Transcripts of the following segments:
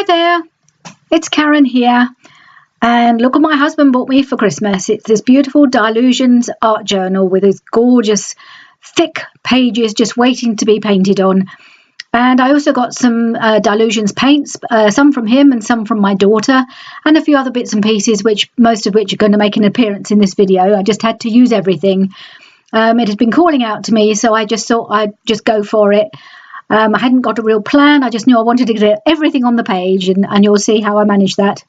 there, it's Karen here, and look what my husband bought me for Christmas. It's this beautiful Dylusions Art Journal with its gorgeous thick pages just waiting to be painted on. And I also got some Dylusions paints, some from him and some from my daughter, and a few other bits and pieces, most of which are going to make an appearance in this video. I just had to use everything. It had been calling out to me, so I just thought I'd just go for it. I hadn't got a real plan. I just knew I wanted to get everything on the page, and you'll see how I managed that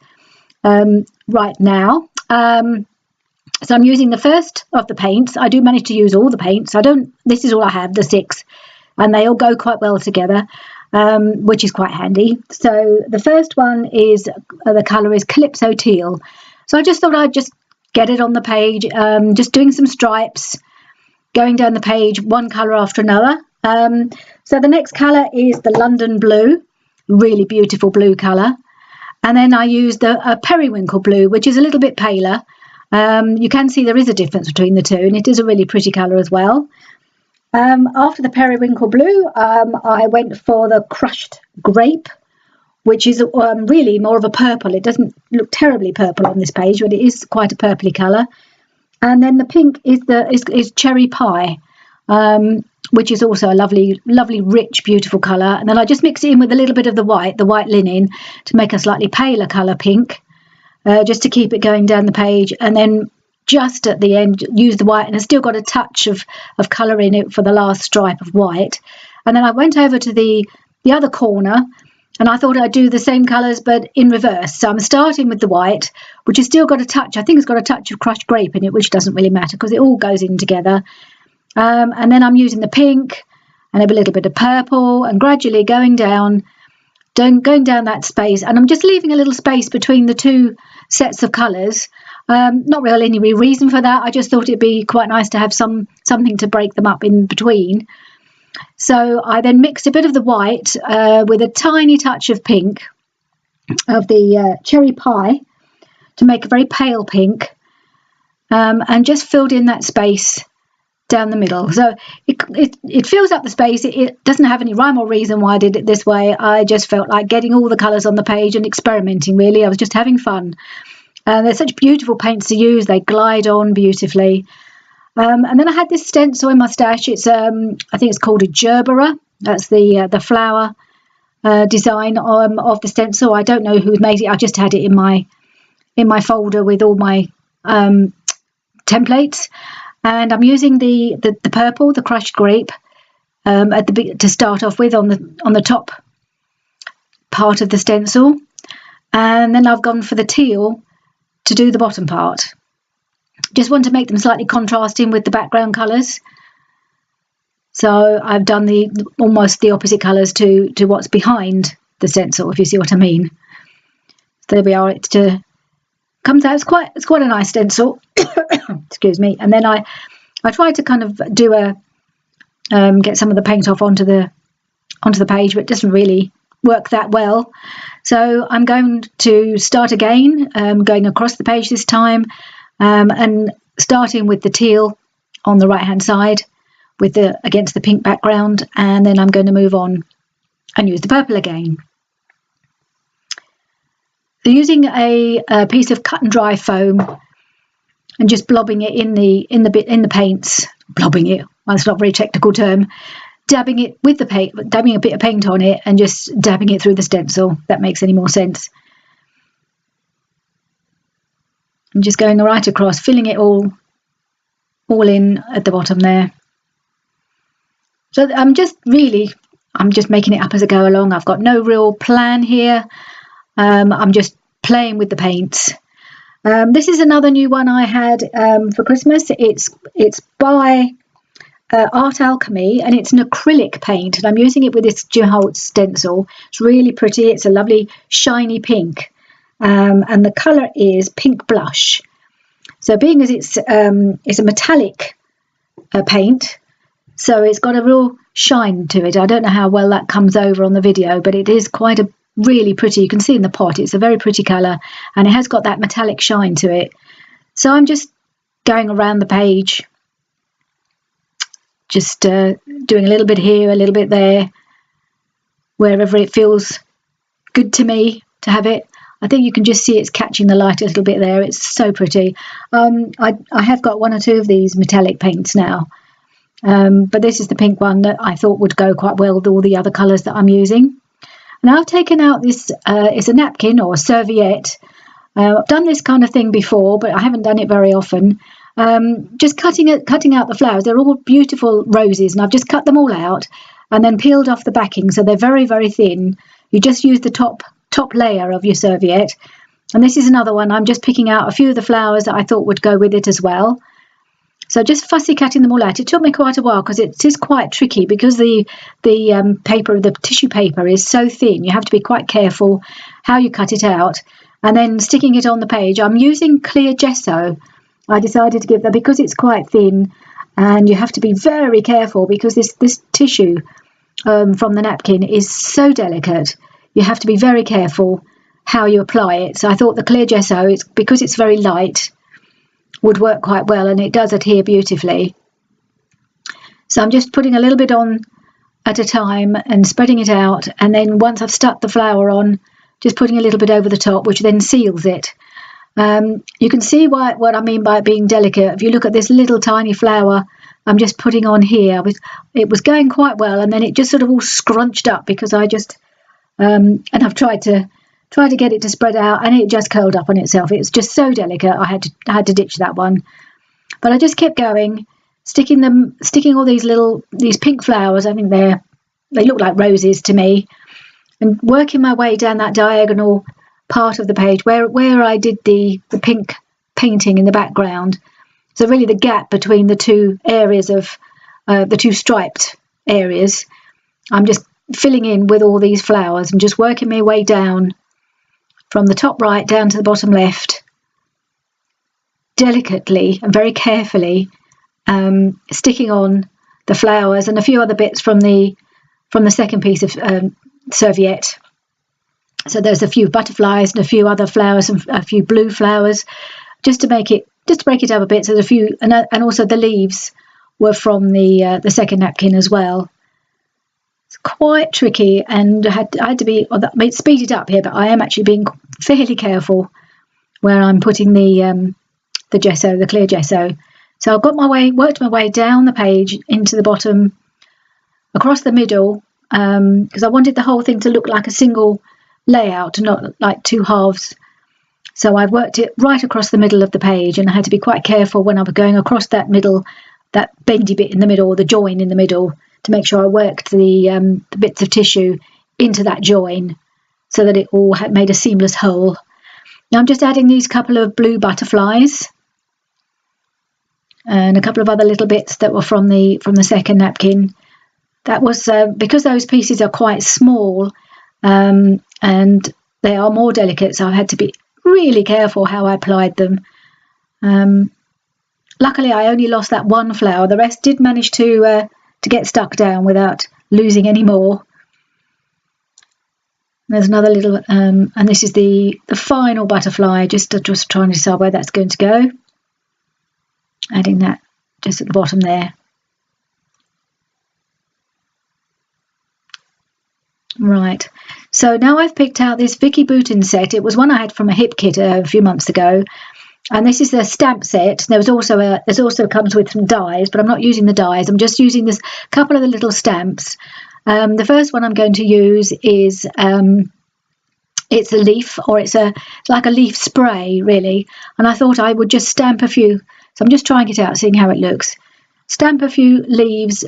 right now. So I'm using the first of the paints. I do manage to use all the paints. This is all I have, the 6, and they all go quite well together, which is quite handy. So the first one is, the colour is Calypso Teal. So I just thought I'd just get it on the page, just doing some stripes, going down the page, one colour after another. So the next colour is the London Blue, really beautiful blue colour. And then I used a Periwinkle Blue, which is a little bit paler. You can see there is a difference between the two, and it is a really pretty colour as well. After the Periwinkle Blue, I went for the Crushed Grape, which is really more of a purple. It doesn't look terribly purple on this page, but it is quite a purpley colour. And then the pink is Cherry Pie, which is also a lovely, rich, beautiful colour. And then I just mix it in with a little bit of the white linen, to make a slightly paler colour pink, just to keep it going down the page. And then just at the end, use the white, and it's still got a touch of colour in it for the last stripe of white. And then I went over to the other corner, and I thought I'd do the same colours but in reverse. So I'm starting with the white, which has still got a touch. I think it's got a touch of crushed grape in it, which doesn't really matter because it all goes in together. And then I'm using the pink and a little bit of purple, and gradually going down that space. And I'm just leaving a little space between the two sets of colours. Not really any reason for that. I just thought it'd be quite nice to have something to break them up in between. So I then mixed a bit of the white with a tiny touch of pink, of the Cherry Pie, to make a very pale pink, and just filled in that space down the middle. So it fills up the space. It doesn't have any rhyme or reason why I did it this way. I just felt like getting all the colours on the page and experimenting, really. I was just having fun. They're such beautiful paints to use. They glide on beautifully. And then I had this stencil in my stash. It's I think it's called a gerbera. That's the flower design of the stencil. I don't know who made it. I just had it in my folder with all my templates. And I'm using the purple, the crushed grape, to start off with on the top part of the stencil, and then I've gone for the teal to do the bottom part. Just want to make them slightly contrasting with the background colours. So I've done almost the opposite colours to what's behind the stencil, if you see what I mean. So there we are. It comes out. It's quite a nice stencil. Excuse me. And then I tried to kind of do get some of the paint off onto the page, but it doesn't really work that well. So I'm going to start again, going across the page this time, and starting with the teal on the right hand side against the pink background, and then I'm going to move on and use the purple again. So using a piece of cut and dry foam and just blobbing it in the paints, blobbing it. Well, that's not a very technical term. Dabbing it with the paint, dabbing a bit of paint on it, and just dabbing it through the stencil. If that makes any more sense. And just going right across, filling it all in at the bottom there. So I'm just making it up as I go along. I've got no real plan here. I'm just playing with the paints. This is another new one I had for Christmas. It's by Art Alchemy, and it's an acrylic paint, and I'm using it with this Jim Holtz stencil. It's really pretty. It's a lovely shiny pink, and the colour is Pink Blush. So being as it's a metallic paint, so it's got a real shine to it. I don't know how well that comes over on the video, but it is quite a really pretty. You can see in the pot it's a very pretty colour, and it has got that metallic shine to it. So I'm just going around the page, just doing a little bit here, a little bit there, wherever it feels good to me, to have it. I think you can just see it's catching the light a little bit there. It's so pretty. I have got 1 or 2 of these metallic paints now, but this is the pink one that I thought would go quite well with all the other colours that I'm using. Now I've taken out this, it's a napkin or a serviette. I've done this kind of thing before, but I haven't done it very often. Just cutting out the flowers. They're all beautiful roses, and I've just cut them all out and then peeled off the backing, so they're very, very thin. You just use the top layer of your serviette. And this is another one. I'm just picking out a few of the flowers that I thought would go with it as well. So just fussy cutting them all out. It took me quite a while because it is quite tricky, because the tissue paper is so thin. You have to be quite careful how you cut it out. And then sticking it on the page, I'm using clear gesso. I decided to give that because it's quite thin, and you have to be very careful because this tissue from the napkin is so delicate. You have to be very careful how you apply it. So I thought the clear gesso, because it's very light, would work quite well, and it does adhere beautifully. So I'm just putting a little bit on at a time and spreading it out, and then once I've stuck the flower on, just putting a little bit over the top, which then seals it. You can see what I mean by it being delicate. If you look at this little tiny flower I'm just putting on here, it was going quite well, and then it just sort of all scrunched up because I just and I've tried to get it to spread out, and it just curled up on itself. It's just so delicate. I had to ditch that one, but I just kept going, sticking all these pink flowers. I think they look like roses to me, and working my way down that diagonal part of the page where I did the pink painting in the background. So really the gap between the two areas of the two striped areas, I'm just filling in with all these flowers and just working my way down from the top right down to the bottom left, delicately and very carefully, sticking on the flowers and a few other bits from the second piece of serviette. So there's a few butterflies and a few other flowers and a few blue flowers, just to break it up a bit. So there's a few, and also the leaves were from the second napkin as well. It's quite tricky, and I had to be. It speeded up here, but I am actually being fairly careful where I'm putting the gesso, the clear gesso. So I've worked my way down the page into the bottom, across the middle, because I wanted the whole thing to look like a single layout, not like two halves. So I worked it right across the middle of the page, and I had to be quite careful when I was going across that middle, that bendy bit in the middle, or the join in the middle, to make sure I worked the bits of tissue into that join so that it all made a seamless whole. Now I'm just adding these couple of blue butterflies and a couple of other little bits that were from the second napkin. That was because those pieces are quite small, and they are more delicate, so I had to be really careful how I applied them. Luckily I only lost that one flower. The rest did manage to get stuck down without losing any more. There's another little and this is the final butterfly, just trying to decide where that's going to go. Adding that just at the bottom there. Right, so now I've picked out this Vicky Boutin set. It was one I had from a hip kit a few months ago, and this is a stamp set. There's also comes with some dies, but I'm not using the dies. I'm just using this couple of the little stamps. The first one I'm going to use is it's a leaf, or it's like a leaf spray really, and I thought I would just stamp a few. So I'm just trying it out, seeing how it looks. Stamp a few leaves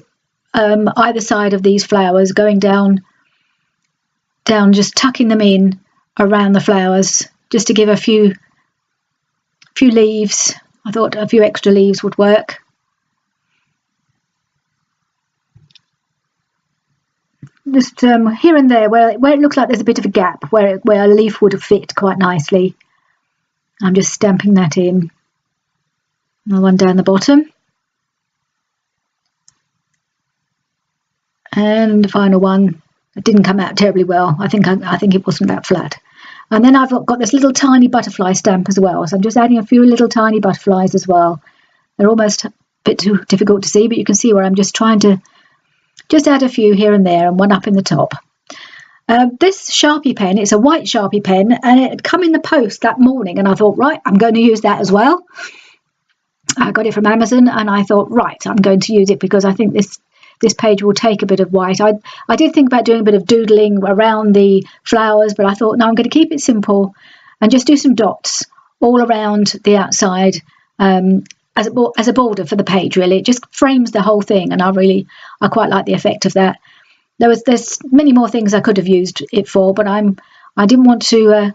either side of these flowers, going down, just tucking them in around the flowers, just to give a few leaves. I thought a few extra leaves would work. Just here and there where it looks like there's a bit of a gap where a leaf would have fit quite nicely. I'm just stamping that in. Another one down the bottom. And the final one. It didn't come out terribly well. I think it wasn't that flat. And then I've got this little tiny butterfly stamp as well. So I'm just adding a few little tiny butterflies as well. They're almost a bit too difficult to see, but you can see where I'm just trying to just add a few here and there, and one up in the top. This Sharpie pen, it's a white Sharpie pen, and it had come in the post that morning, and I thought, right, I'm going to use that as well. I got it from Amazon, and I thought, right, I'm going to use it because I think this page will take a bit of white. I did think about doing a bit of doodling around the flowers, but I thought, no, I'm going to keep it simple and just do some dots all around the outside as a border for the page, really. It just frames the whole thing, and I quite like the effect of that. There's many more things I could have used it for, but I didn't want to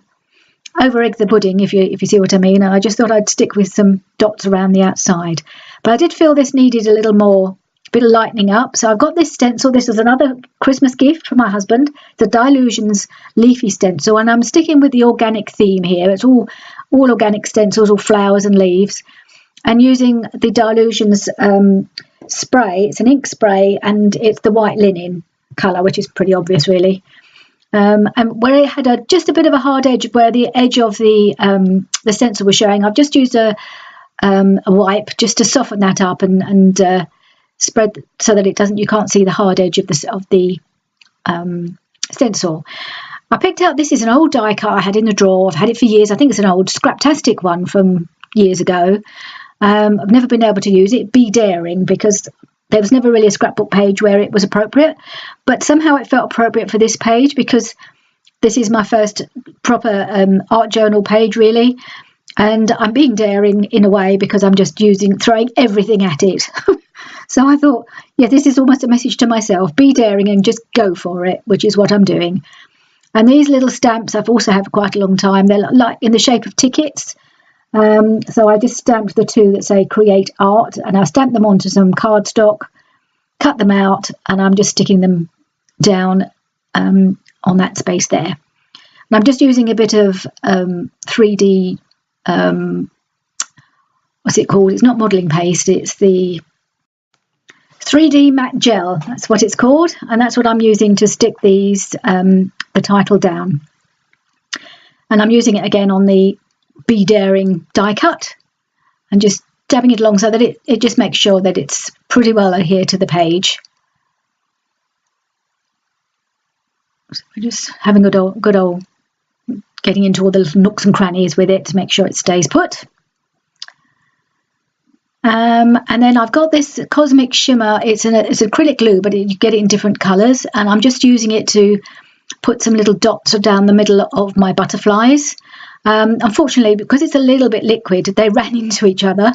over egg the pudding, if you see what I mean, and I just thought I'd stick with some dots around the outside. But I did feel this needed a little more bit of lightening up, so I've got this stencil. This is another Christmas gift from my husband, the Dylusions leafy stencil, and I'm sticking with the organic theme here. It's all organic stencils, all flowers and leaves, and using the Dylusions spray. It's an ink spray, and it's the white linen colour, which is pretty obvious, really. And where it had just a bit of a hard edge, where the edge of the stencil was showing, I've just used a wipe just to soften that up and spread so that you can't see the hard edge of the stencil. I picked out, this is an old die cut I had in the drawer. I've had it for years. I think it's an old Scraptastic one from years ago. I've never been able to use it. Be daring, because there was never really a scrapbook page where it was appropriate, but somehow it felt appropriate for this page because this is my first proper art journal page, really, and I'm being daring in a way because I'm just throwing everything at it. So I thought, yeah, this is almost a message to myself: be daring and just go for it, which is what I'm doing. And these little stamps I've also had for quite a long time. They're like in the shape of tickets. So I just stamped the two that say create art, and I stamped them onto some cardstock, cut them out, and I'm just sticking them down on that space there. And I'm just using a bit of 3D, what's it called? It's not modelling paste, it's the 3D matte gel. That's what it's called, and that's what I'm using to stick these, the title down. And I'm using it again on the Be Daring die cut, and just dabbing it along so that it just makes sure that it's pretty well adhered to the page. So we're just having a good old getting into all the little nooks and crannies with it to make sure it stays put. And then I've got this Cosmic Shimmer. It's acrylic glue, but you get it in different colours, and I'm just using it to put some little dots down the middle of my butterflies. Unfortunately, because it's a little bit liquid, they ran into each other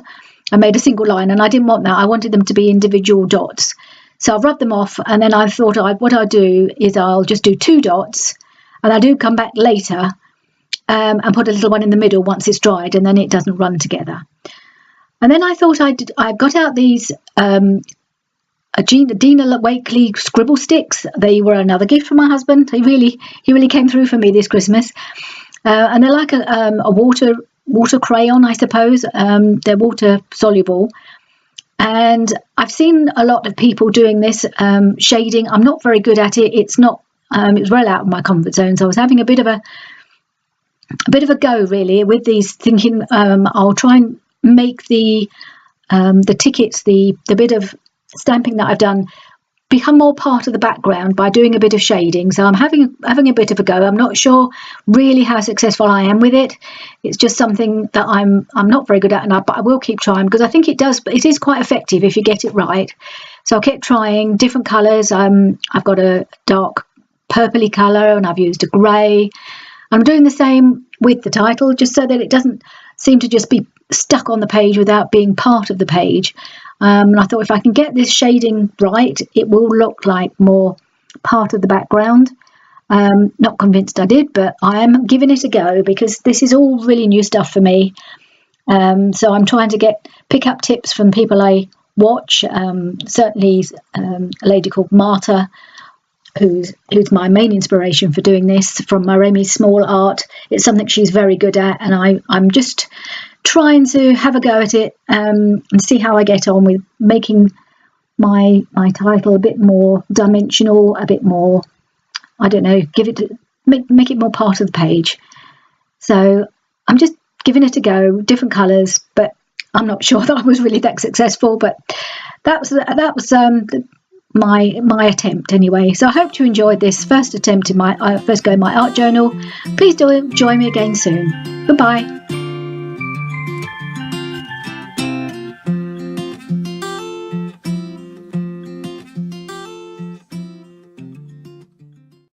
and made a single line, and I didn't want that. I wanted them to be individual dots. So I've rubbed them off, and then I thought what I'll do is I'll just do 2 dots, and I do come back later and put a little one in the middle once it's dried, and then it doesn't run together. And then I thought I got out these Dina Wakley scribble sticks. They were another gift from my husband. He really came through for me this Christmas. And they're like a water crayon, I suppose. They're water soluble, and I've seen a lot of people doing this shading. I'm not very good at it. It's not. It was well out of my comfort zone, so I was having a bit of a go really with these, thinking I'll try and make the tickets, the bit of stamping that I've done, become more part of the background by doing a bit of shading. So I'm having a bit of a go. I'm not sure really how successful I am with it. It's just something that I'm not very good at, but I will keep trying, because I think it is quite effective if you get it right. So I'll keep trying different colours. I've got a dark purpley colour, and I've used a grey. I'm doing the same with the title, just so that it doesn't seem to just be stuck on the page without being part of the page. And I thought if I can get this shading right, it will look like more part of the background. Not convinced I did, but I am giving it a go, because this is all really new stuff for me. So I'm trying to pick up tips from people I watch. Certainly a lady called Marta, who's my main inspiration for doing this, from Maremi's Small Art. It's something she's very good at, and I'm just trying to have a go at it and see how I get on with making my title a bit more dimensional, a bit more, I don't know, make it more part of the page. So I'm just giving it a go, different colours, but I'm not sure that I was really that successful. But that was my attempt anyway. So I hope you enjoyed this first attempt in my first go in my art journal. Please do join me again soon. Goodbye.